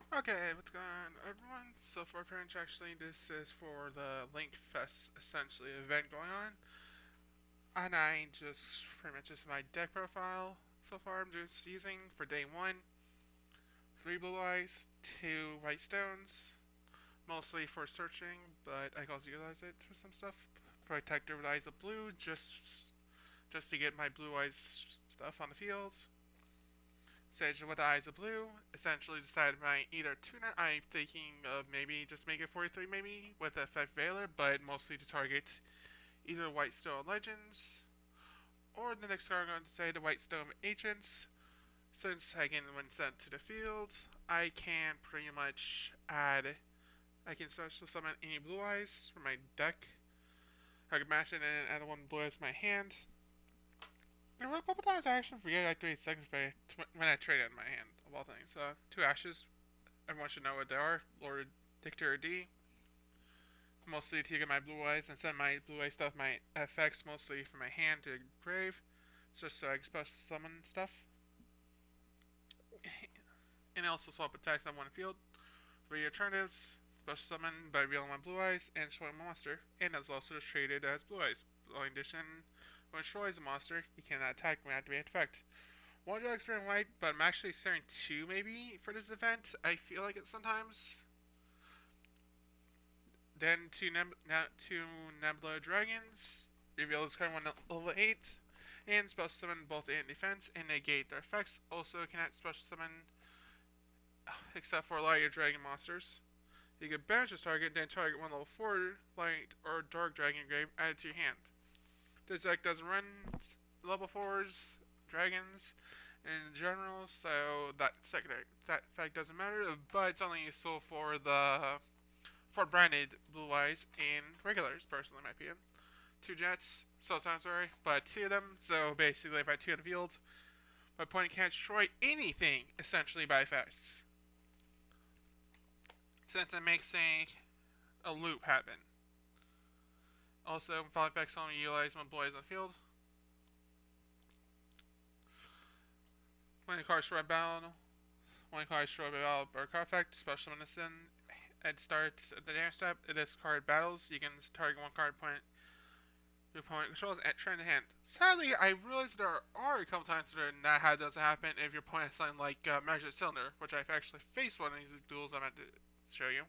Okay, what's going on, everyone? So for parents, actually, this is for the Link Fest, essentially, event going on. And I just, pretty much just my deck profile so far. I'm just using, for day one, 3 blue eyes, 2 white stones, mostly for searching, but I can also utilize it for some stuff. Protector with eyes of blue, just to get my blue eyes stuff on the field. Sage with the eyes of blue. Essentially decided my either tuner. I'm thinking of maybe just make it 43 maybe with effect Veiler, but mostly to target either White Stone Legends or the next card I'm going to say the White Stone Ancients. Since again when sent to the field, I can pretty much I can special summon any blue eyes from my deck. I can match it and add one blue eyes to my hand. There were a couple times I actually forget I activate seconds when I trade it in my hand, of all things. 2 ashes. Everyone should know what they are. Lord Dictator D. Mostly to get my blue eyes and send my blue eye stuff, my effects mostly from my hand to grave. Just so I can special summon stuff. And also swap attacks on one field. For your alternatives, special summon by revealing one blue eyes and showing a monster. And that's also traded as blue eyes. In addition, when it destroys a monster, you cannot attack when activated effect. One drag experience white, but I'm actually staring 2 maybe for this event. I feel like it sometimes. Then two Nebula Dragons. Reveal this card when level 8. And special summon both in defense and negate their effects. Also cannot special summon except for light dragon monsters. You can banish this target, then target one level 4 light or dark dragon grave added to your hand. This deck doesn't run level 4s, dragons in general, so that fact doesn't matter, but it's only useful for the for branded blue eyes and regulars, personally, in my opinion. 2 jets, so it sounds sorry, but 2 of them, so basically if I have 2 in the field, my opponent can't destroy anything, essentially, by effects. Since it makes a loop happen. Also, fall effects only utilize when blue eyes on the field. When the card destroyed battle, when the card destroyed by battle or card effect, special medicine, it starts at the damage step. It discard battles. You can target one card point your opponent controls at turn in hand. Sadly, I realized there are a couple times where that doesn't happen if your opponent has something like Magic Cylinder, which I've actually faced one of these duels I'm going to show you.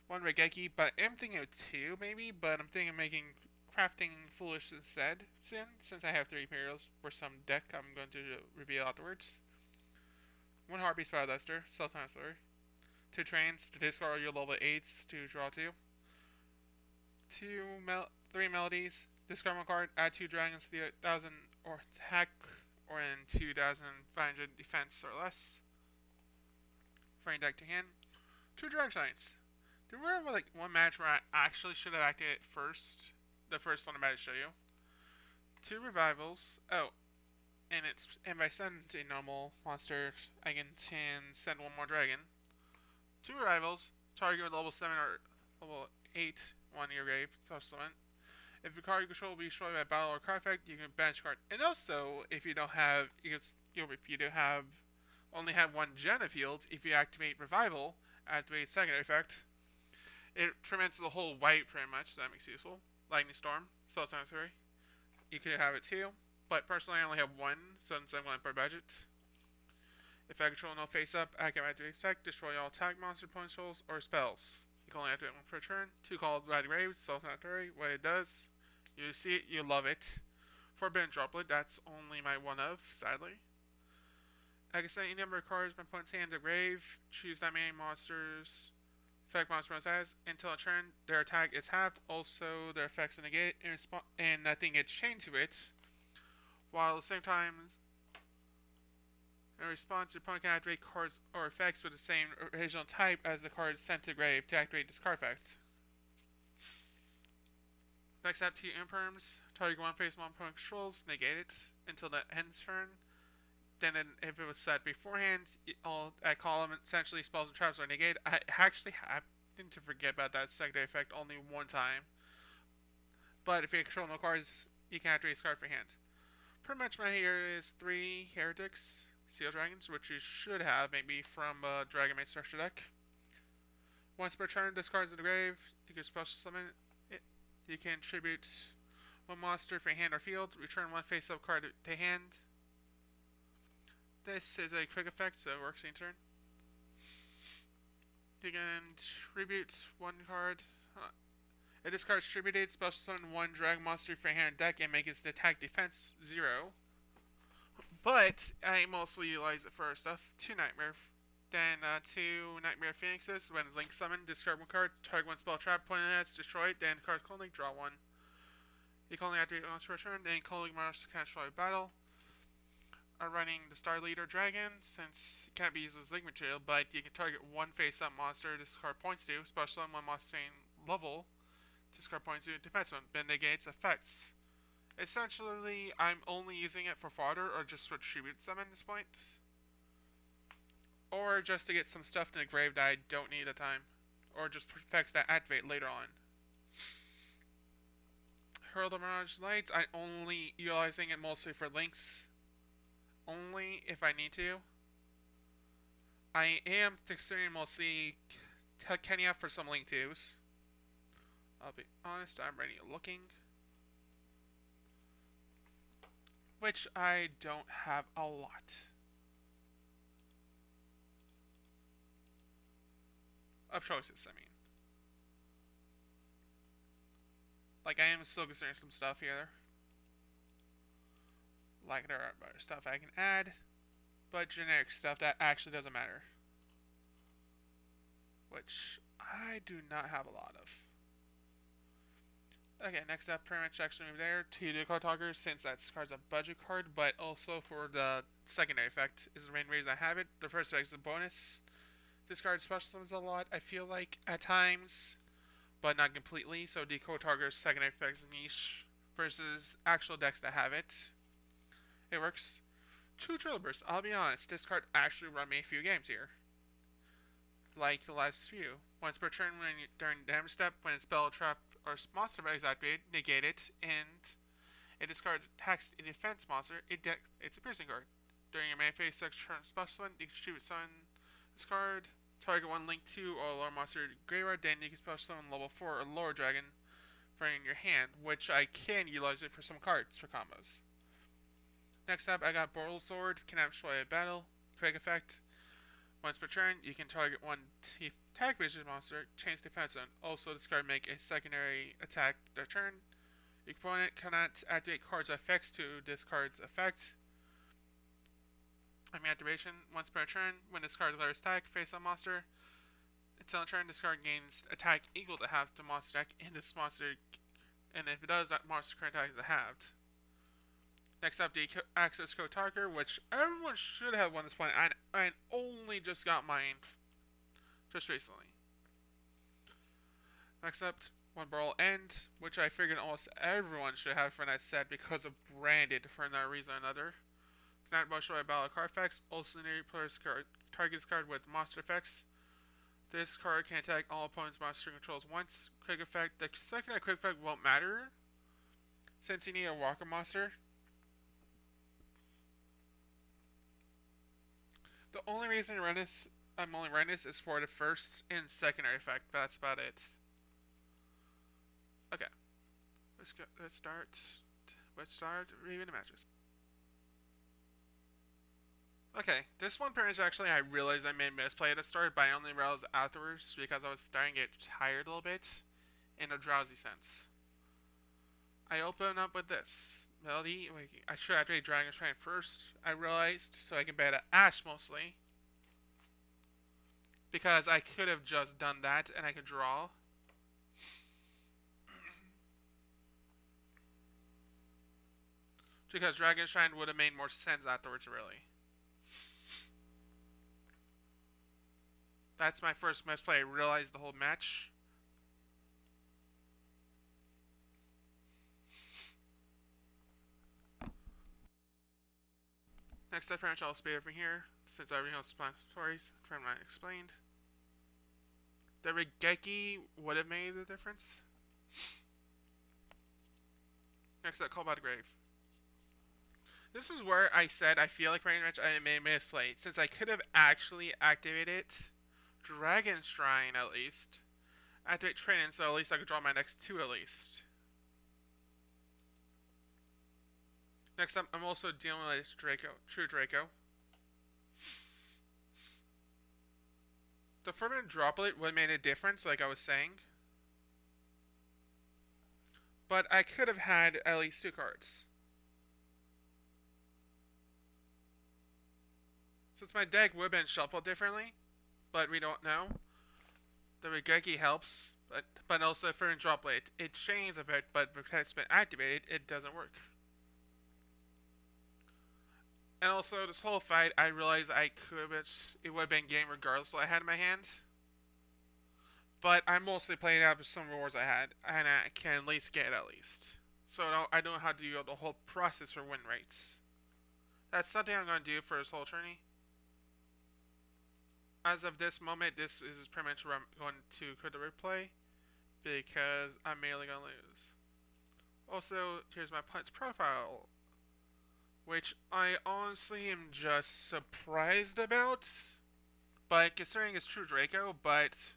One Regeki, but I'm thinking of 2 maybe, but I'm thinking of making crafting foolish instead soon, since I have 3 Imperials for some deck I'm going to reveal afterwards. One Heartbeat Spider Duster, self-time story. 2 trains to discard your level 8s to draw 2. 3 melodies. Discard one card, add 2 dragons to the 1000 or attack or in 2500 defense or less. For your deck to hand. 2 drag giants. Do you remember like one match where I actually should have acted it first? The first one I'm about to show you. 2 revivals. Oh, and if I send a normal monster, I can send one more dragon. 2 revivals. Target with level 7 or level 8 one in your grave. Tough summon. If your card you control will be destroyed by a battle or card effect, you can banish card. And also, if you don't have, if you do have, only have one Gen field, if you activate Revival, activate secondary effect, it prevents the whole white pretty much. So that makes it useful. Lightning Storm, self-sanitary. You could have it too, but personally I only have one since I'm going per budget. If I control no face up, I can activate effect, destroy all attack monster opponent controls or spells. You can only activate one per turn. 2 called Red Graves, self-sanitary. What it does, you see it, you love it. Forbidden Droplet, that's only my one of, sadly. I can send any number of cards my opponent's hand to grave, choose that many monsters, effect monster has, until a turn, their attack is halved, also their effects are negated, and nothing gets chained to it, while at the same time, in response, your opponent can activate cards or effects with the same original type as the card sent to grave to activate this card effect. Next up, 2 imperms. Target one face one opponent controls, negate it until the end's turn. Then, if it was set beforehand, all that column essentially spells and traps are negated. I actually happened to forget about that secondary effect only one time. But if you control no cards, you can activate this card for hand. Pretty much my here is 3 heretics. Seal Dragons, which you should have maybe from Dragon Maid Structure deck. Once per turn, discards in the grave. You can special summon it. You can tribute one monster from your hand or field. Return one face-up card to hand. This is a quick effect, so it works in turn. You can tribute one card. It discards tributed, special summon one dragon monster from your hand deck and make its attack defense 0. But I mostly utilize it for stuff. 2 Nightmare. Then 2 Nightmare Phoenixes. When it's link summoned, discard one card, target one spell trap, point it at, destroy it, then card calling, draw one. You can only activate once per turn, then calling monsters can destroy battle. I'm running the Star Leader Dragon, since it can't be used as link material, but you can target one face-up monster, discard points to, special summon one monster same level, discard points to, defense one, but negates effects. Essentially, I'm only using it for fodder or just for tribute summon at this point. Or just to get some stuff in the grave that I don't need at the time. Or just effects that activate later on. Herald of Mirage Lights, I'm only utilizing it mostly for links. Only if I need to. I am considering mostly Kenya for some link 2s. I'll be honest, I'm ready looking. Which I don't have a lot. Of choices, I mean. Like, I am still considering some stuff here. Like, there are other stuff I can add. But generic stuff that actually doesn't matter. Which I do not have a lot of. Okay, next up, pretty much actually move there to the card talker, since that card's a budget card, but also for the secondary effect is the main reason I have it. The first effect is a bonus. This card special summons a lot, I feel like, at times, but not completely, so Decode Target's secondary effect is niche versus actual decks that have it. It works. 2 Drill Bursts, I'll be honest, this card actually run me a few games here. Like the last few. Once per turn during damage step, when its spell, trap, or monster effect is activated, negate it, and it discards attacks a defense monster, it's a piercing card. During your main phase section turn special one, you can distribute summon this card, target one link 2 or lower monster graveyard, then you can special summon level 4 or lower dragon from your hand, which I can utilize it for some cards for combos. Next up, I got Boral Sword, can destroy a battle, quick effect. Once per turn, you can target one attack vicious monster, change defense zone. Also, this card make a secondary attack their turn. Your opponent cannot activate cards effects to this card's effect. Activation, once per turn, when this card declares attack, face on monster. Until turn, this card gains attack equal to half the monster deck in this monster, and if it does, that monster current attack is halved. Next up, the Access Code Target, which everyone should have won this point. I only just got mine just recently. Next up, one Brawl End, which I figured almost everyone should have for that set because of branded for no reason or another. Cannot destroy battle card effects. Also, new player's card targets card with monster effects. This card can attack all opponents' monster controls once. Quick effect. The second quick effect won't matter since you need a walker monster. The only reason I'm only running this is for the first and secondary effect, but that's about it. Okay. Let's start reviewing the matches. Okay, this one pretty much actually I realized I made a misplay at the start, but I only realized afterwards because I was starting to get tired a little bit in a drowsy sense. I open up with this. Melody, I should activate Dragon Shrine first, I realized, so I can bet Ash mostly. Because I could have just done that and I could draw. Because Dragon Shrine would have made more sense afterwards, really. That's my first misplay. I realized the whole match. Next up, I'll speed over here, since everything else is stories, from what I explained. The Regeki would have made a difference. Next up, Call by the Grave. This is where I said I feel like pretty much I may misplay, since I could have actually activated Dragon Shrine at least. Activate Training, so at least I could draw my next two at least. Next up, I'm also dealing with this Draco, True Draco. The Fervent Droplet would have made a difference, like I was saying. But I could have had at least two cards. Since my deck would have been shuffled differently, but we don't know. The Regeki helps, but also Fervent Droplet. It changes a bit, but because it's been activated, it doesn't work. And also, this whole fight, I realized I could have, it would have been game regardless of what I had in my hand. But I'm mostly playing out with some rewards I had, and I can at least get it at least. So I don't know how to do the whole process for win rates. That's something I'm going to do for this whole tourney. As of this moment, this is pretty much where I'm going to quit the replay, because I'm mainly going to lose. Also, here's my opponent's profile, which I honestly am just surprised about. But considering it's True Draco, but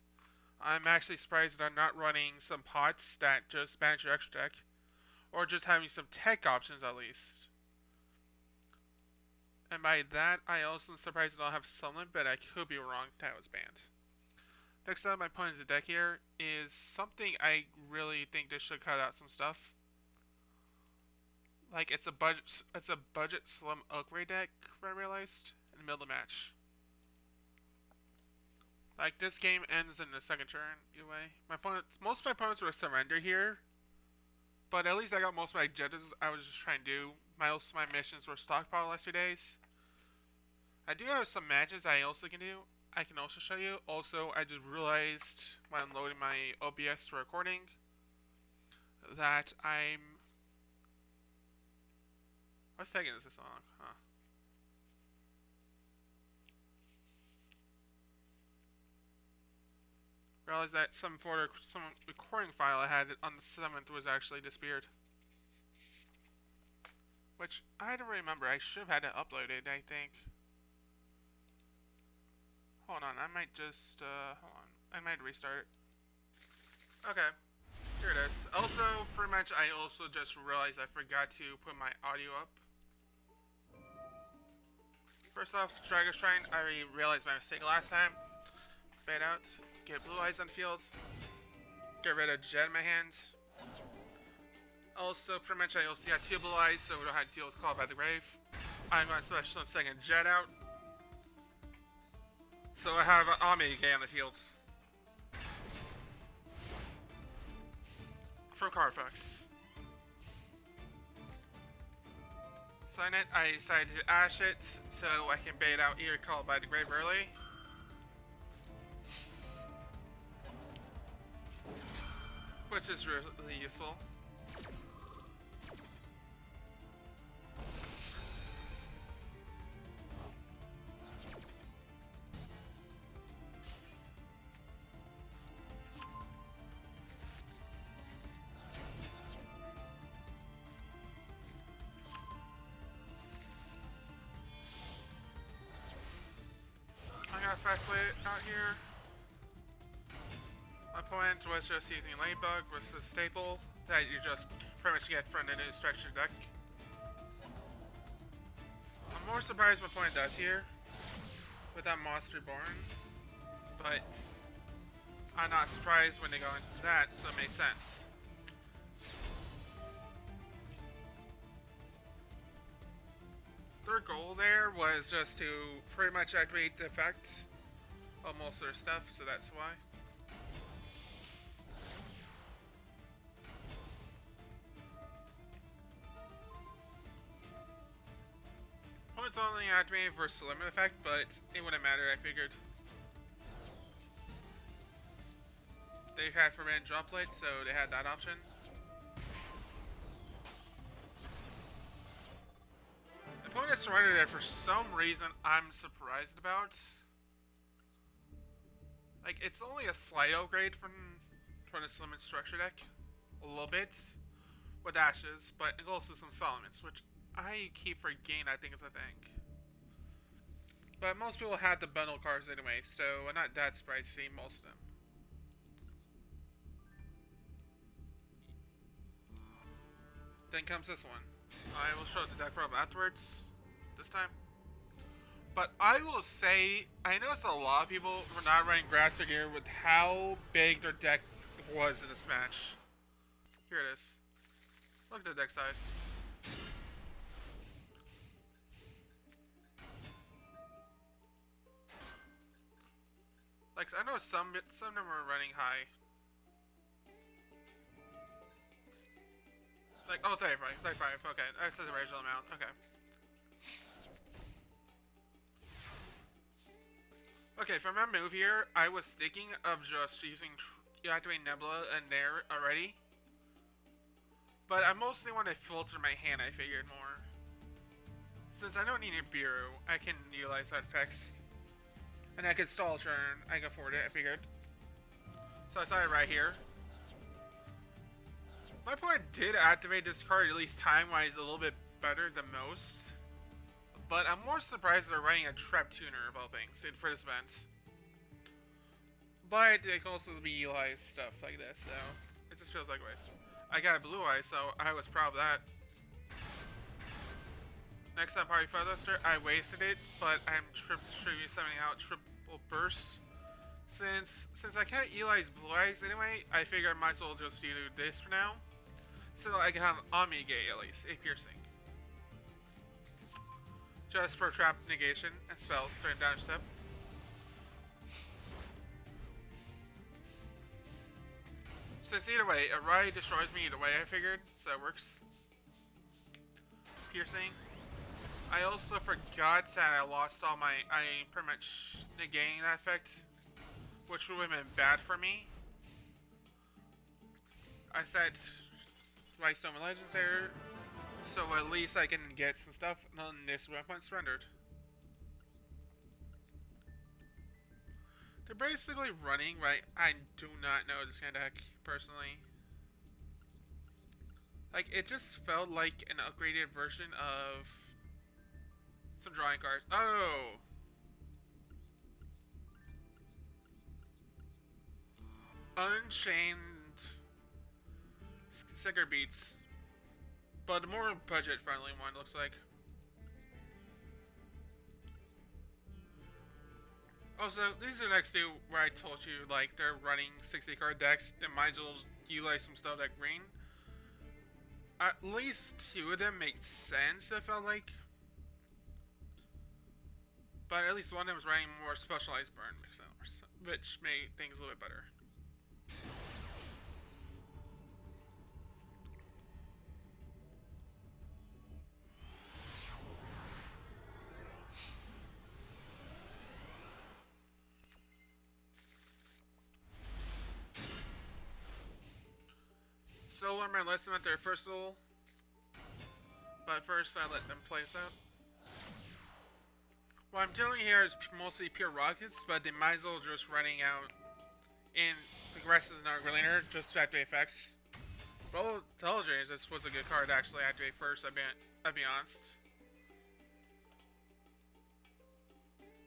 I'm actually surprised that I'm not running some pots that just banish your extra deck, or just having some tech options at least. And by that, I also am surprised that I don't have Sunland, but I could be wrong that was banned. Next up, my opponent's deck here is something I really think they should cut out some stuff. Like it's a budget slim Oakray deck, I realized, in the middle of the match. Like this game ends in the second turn, either way. Most of my opponents were surrender here, but at least I got most of my objectives I was just trying to do. Most of my missions were stockpile the last few days. I do have some matches I also can do. I can also show you. Also, I just realized when I'm loading my OBS for recording that what's taking this long? Huh. Realized that some recording file I had on the 7th was actually disappeared. Which I don't remember. I should have had it uploaded, I think. Hold on, I might just hold on. I might restart it. Okay. Here it is. Also, pretty much I also just realized I forgot to put my audio up. First off, Dragon Shrine, I realized my mistake last time. Fade out. Get blue eyes on the field. Get rid of Jet in my hands. Also, pretty much I also got two blue eyes, so we don't have to deal with Call by the Grave. I'm going to switch some second Jet out. So I have Ami on the field. From Carfax. Sign it. I decided to ash it so I can bait out either Call by the Grave early. Which is really useful. I got a fast play out here. My opponent was just using Ladybug versus Staple that you just pretty much get from the new structure deck. I'm more surprised my opponent does here with that Monster Born, but I'm not surprised when they go into that, so it made sense. Their goal there was just to pretty much activate the effect of most of their stuff, so that's why. It's only activated for limit effect, but it wouldn't matter, I figured. They had forbidden droplet, so they had that option. The opponent surrendered it for some reason I'm surprised about. Like, it's only a slight upgrade from this limit structure deck. A little bit. With ashes, but also some solomons, which I keep forgetting that thing is a thing. But most people had the bundle cards anyway, so I'm not that surprised to see most of them. Then comes this one. I will show the deck roll afterwards. This time. But I will say, I noticed a lot of people were not running grass figure with how big their deck was in this match. Here it is. Look at the deck size. Like, I know some of them were running high. Like, oh, 35, 35, okay. That's the original amount, okay. Okay, for my move here, I was thinking of just using activating Nebula and there already. But I mostly want to filter my hand, I figured more. Since I don't need a Bureau, I can utilize that effects. And I could stall a turn, I can afford it, I figured. So I started right here. My opponent did activate this card at least time-wise a little bit better than most. But I'm more surprised they're running a Trap Tuner of all things for this event. But it can also be utilized stuff like this, so it just feels like a waste. I got a Blue Eye, so I was proud of that. Next time, Party Featherster, I wasted it, but I'm sending out triple burst. Since I can't utilize Blue Eyes anyway, I figure I might as well just do this for now. So I can have Omni Gate at least, a piercing. Just for trap negation and spells during damage step. Since either way, a Ride destroys me either way, I figured, so that works. Piercing. I also forgot that I lost all my. I pretty much negating that effect, which would have been bad for me. I said Whitestone Legends there, so at least I can get some stuff. And then this weapon surrendered. They're basically running, right? I do not know this kind of deck, personally. Like, it just felt like an upgraded version of some drawing cards. Oh! Unchained Sticker Beats. But a more budget-friendly one, looks like. Also, these are the next two where I told you, like, they're running 60 card decks, then might as well utilize some stuff like green. At least two of them make sense, I felt like. But at least one of them was running more specialized burn, which made things a little bit better. Solarman lets them at their first duel. But first, I let them play this out. What I'm doing here is mostly pure rockets, but they might as well just running out in the rest is not really later, just to activate effects. Well, Intelligence, this was a good card to actually activate first, I'll be honest.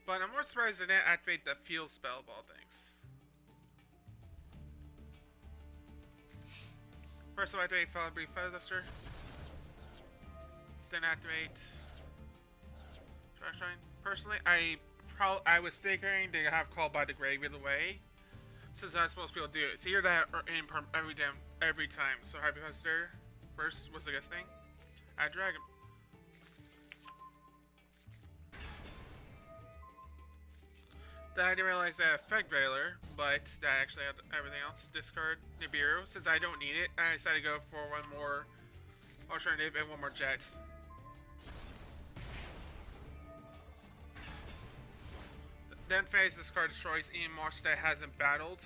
But I'm more surprised they didn't activate the field spell of all things. First I'll activate Brief Featherster. Then activate Shine. Personally, I was figuring they have Called by the Grave either way, since that's what most people do. It's either that or every time. So Happy Featherster first. What's the guess thing? Add Dragon. Then I didn't realize that effect Veiler, but that actually had everything else. Discard Nibiru. Since I don't need it, I decided to go for one more alternative and one more jet. Then phase this card destroys any monster that hasn't battled.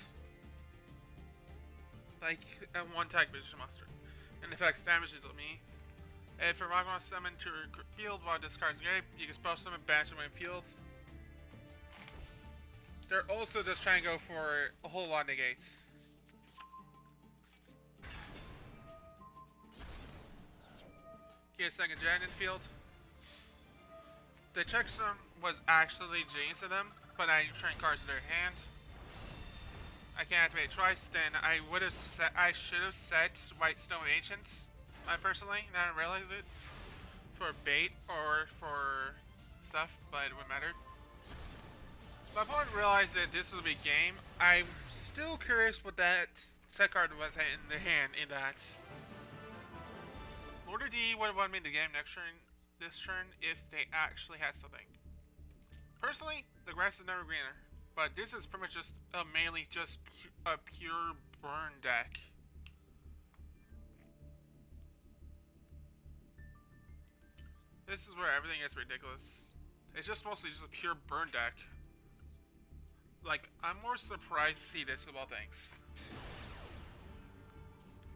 Like a one-tag position monster. And effects damages to me. If a rock monster summon to your field while discards the grave, you can spell summon banish away field. They're also just trying to go for a whole lot of negates. get a second gen in field. The checksum was actually genius of them, but I trained cards in their hand. I can activate twice, then I would have set. I should have set White Stone Ancients. I personally, and I didn't realize it for bait or for stuff, but it wouldn't matter. My opponent realized that this was a big game. I'm still curious what that set card was in the hand in that. Lord of D would have won me the game next turn, this turn, if they actually had something. Personally, the grass is never greener, but this is pretty much just mainly just a pure burn deck. This is where everything gets ridiculous. It's just mostly just a pure burn deck. Like, I'm more surprised to see this of all things.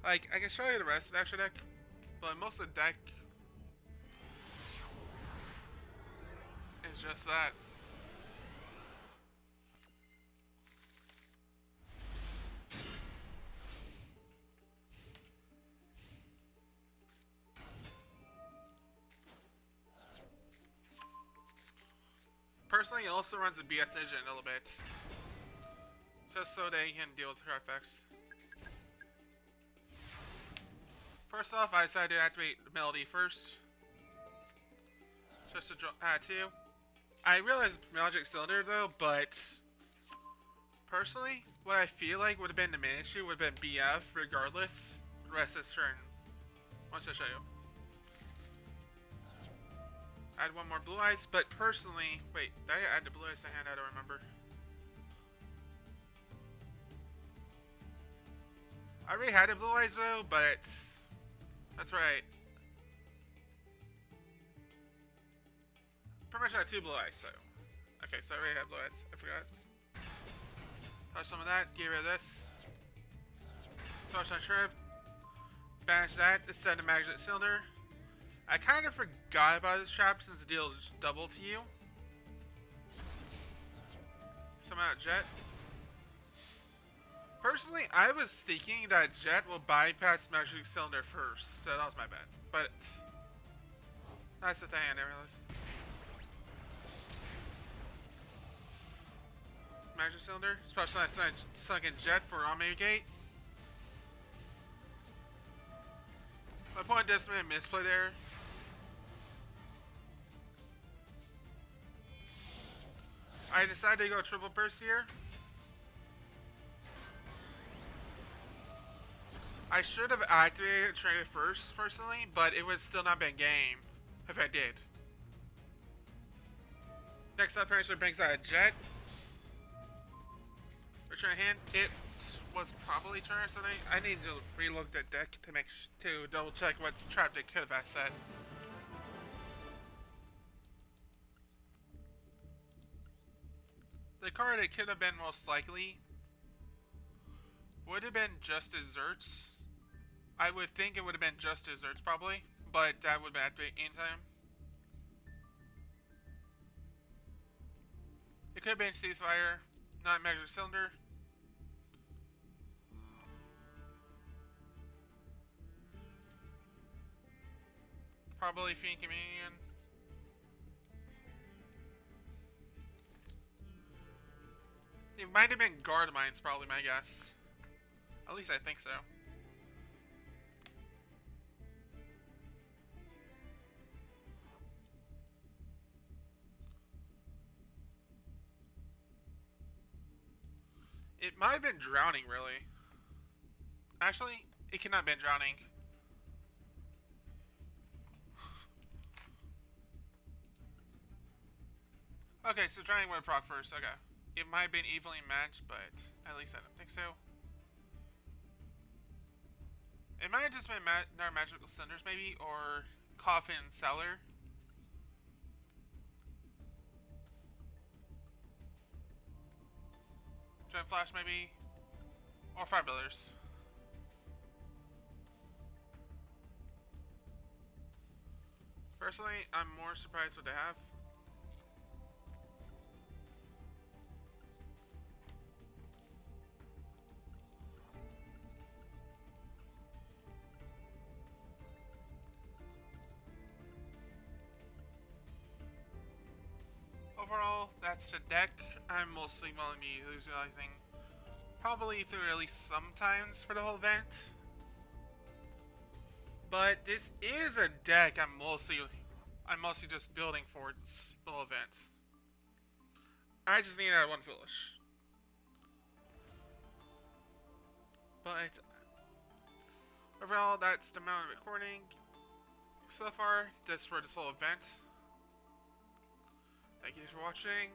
Like, I can show you the rest of the extra deck, but most of the deck is just that. Personally, it also runs the BS engine a little bit, just so they can deal with her effects. First off, I decided to activate Melody first, just to add 2. I realized Magic Cylinder though, but personally, what I feel like would have been the main issue would have been BF regardless the rest of this turn. Once I show you. Add one more blue eyes, but personally, wait, did I add the blue eyes to hand? I don't remember. I already had the blue eyes though, but that's right. Pretty much had 2 blue eyes, so. Okay, so I already had blue eyes. I forgot. Touch some of that, get rid of this. Touch on Shriv. Banish that instead of Magic Cylinder. I kind of forgot about this trap since the deal is double to you. Summon out Jet. Personally, I was thinking that Jet will bypass Magic Cylinder first, so that was my bad. But that's the thing I never realized. Magic Cylinder. Especially I sunk in Jet for Omega Gate. My opponent does make a misplay there. I decided to go triple burst here. I should have activated traded first personally, but it would still not been game if I did. Next up, Parachute brings out a Jet. Return hand. It was probably turn or something. I need to relook the deck to double check what trap it could have set. The card it could have been most likely would have been just Desserts. I would think it would have been just Desserts probably, but that would have been in time. It could have been Ceasefire, not Magic Cylinder. Probably Fiend Communion. It might have been Guard Mines, probably my guess. At least I think so. It might have been Drowning, really. Actually, it cannot have been Drowning. Okay, so Drowning would have proc first, okay. It might have been evenly matched, but at least I don't think so. It might have just been another Magical Cinders, maybe, or Coffin Cellar. Giant Flash, maybe, or Fire Builders. Personally, I'm more surprised what they have. overall, that's the deck. I'm mostly going to be utilizing probably through at least sometimes for the whole event. But this is a deck I'm mostly just building for this whole event. I just need that one foolish. But overall, that's the amount of recording so far just for this whole event. Thank you for watching.